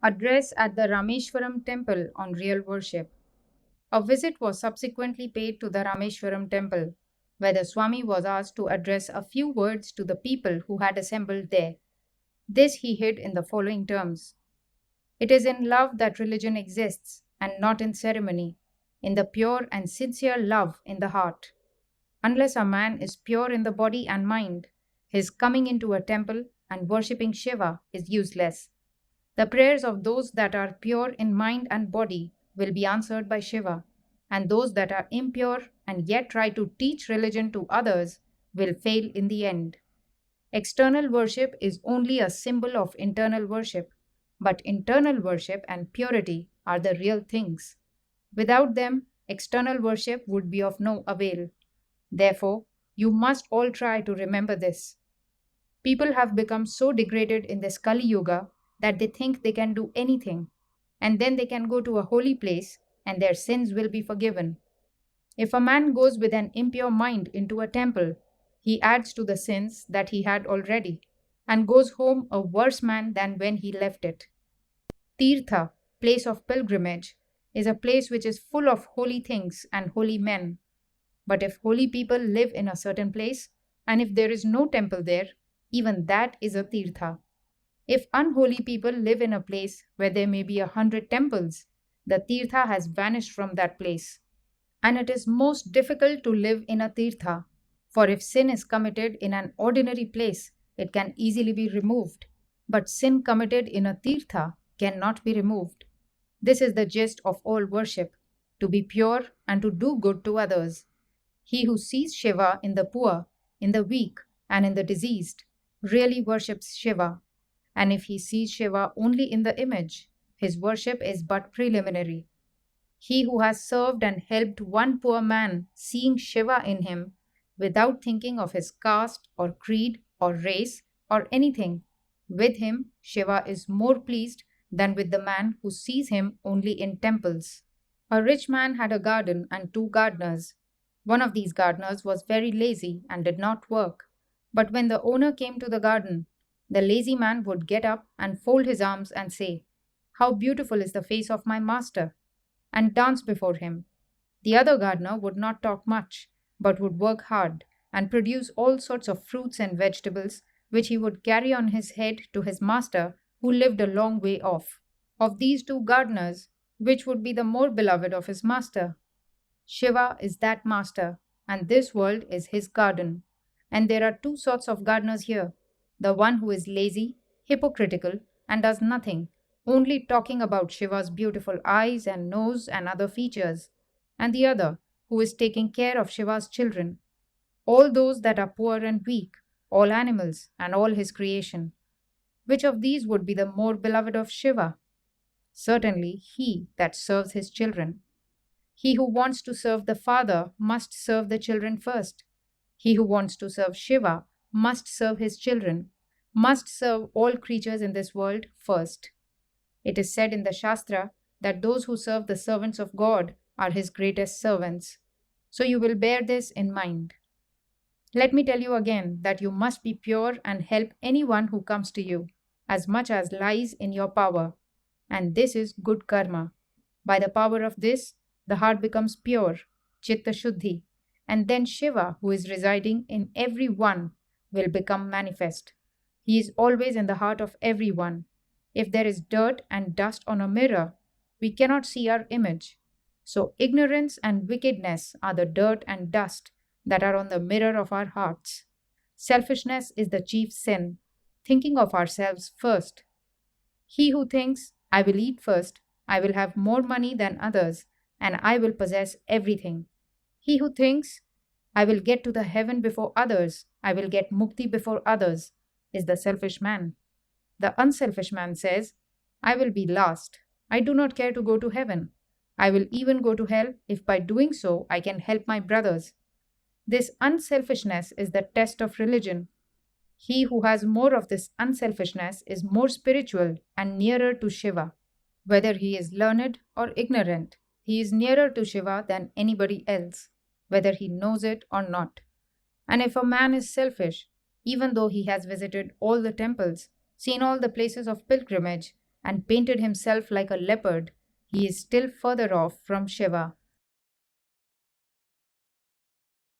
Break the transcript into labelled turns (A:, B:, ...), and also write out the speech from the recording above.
A: Address at the Rameswaram temple on real worship. A visit was subsequently paid to the Rameswaram temple, where the Swami was asked to address a few words to the people who had assembled there. This he hid in the following terms: It is in love that religion exists, and not in ceremony, in the pure and sincere love in the heart. Unless a man is pure in the body and mind, his coming into a temple and worshipping Shiva is useless. The prayers of those that are pure in mind and body will be answered by Shiva, and those that are impure and yet try to teach religion to others will fail in the end. External worship is only a symbol of internal worship, but internal worship and purity are the real things. Without them, external worship would be of no avail. Therefore, you must all try to remember this. People have become so degraded in this Kali Yuga that they think they can do anything, and then they can go to a holy place and their sins will be forgiven. If a man goes with an impure mind into a temple, he adds to the sins that he had already, and goes home a worse man than when he left it. Tirtha, place of pilgrimage, is a place which is full of holy things and holy men. But if holy people live in a certain place, and if there is no temple there, even that is a Tirtha. If unholy people live in a place where there may be 100 temples, the Tirtha has vanished from that place. And it is most difficult to live in a Tirtha, for if sin is committed in an ordinary place, it can easily be removed. But sin committed in a Tirtha cannot be removed. This is the gist of all worship: to be pure and to do good to others. He who sees Shiva in the poor, in the weak, and in the diseased really worships Shiva. And if he sees Shiva only in the image, his worship is but preliminary. He who has served and helped one poor man, seeing Shiva in him, without thinking of his caste or creed or race or anything, with him Shiva is more pleased than with the man who sees him only in temples. A rich man had a garden and 2 gardeners. One of these gardeners was very lazy and did not work. But when the owner came to the garden, the lazy man would get up and fold his arms and say, "How beautiful is the face of my master!" and dance before him. The other gardener would not talk much, but would work hard and produce all sorts of fruits and vegetables which he would carry on his head to his master, who lived a long way off. Of these 2 gardeners, which would be the more beloved of his master? Shiva is that master, and this world is his garden. And there are 2 sorts of gardeners here: the one who is lazy, hypocritical, and does nothing, only talking about Shiva's beautiful eyes and nose and other features, and the other who is taking care of Shiva's children, all those that are poor and weak, all animals, and all his creation. Which of these would be the more beloved of Shiva? Certainly he that serves his children. He who wants to serve the father must serve the children first. He who wants to serve Shiva must serve his children, must serve all creatures in this world first. It is said in the Shastra that those who serve the servants of God are his greatest servants. So you will bear this in mind. Let me tell you again that you must be pure and help anyone who comes to you, as much as lies in your power. And this is good karma. By the power of this, the heart becomes pure, Chitta Shuddhi, and then Shiva, who is residing in every one, will become manifest. He is always in the heart of every one. If there is dirt and dust on a mirror, we cannot see our image. So ignorance and wickedness are the dirt and dust that are on the mirror of our hearts. Selfishness is the chief sin, thinking of ourselves first. He who thinks, "I will eat first, I will have more money than others, and I will possess everything." He who thinks, "I will get to the heaven before others, I will get mukti before others," is the selfish man. The unselfish man says, "I will be last. I do not care to go to heaven. I will even go to hell if by doing so I can help my brothers." This unselfishness is the test of religion. He who has more of this unselfishness is more spiritual and nearer to Shiva. Whether he is learned or ignorant, he is nearer to Shiva than anybody else, whether he knows it or not. And if a man is selfish, even though he has visited all the temples, seen all the places of pilgrimage, and painted himself like a leopard, he is still further off from Shiva.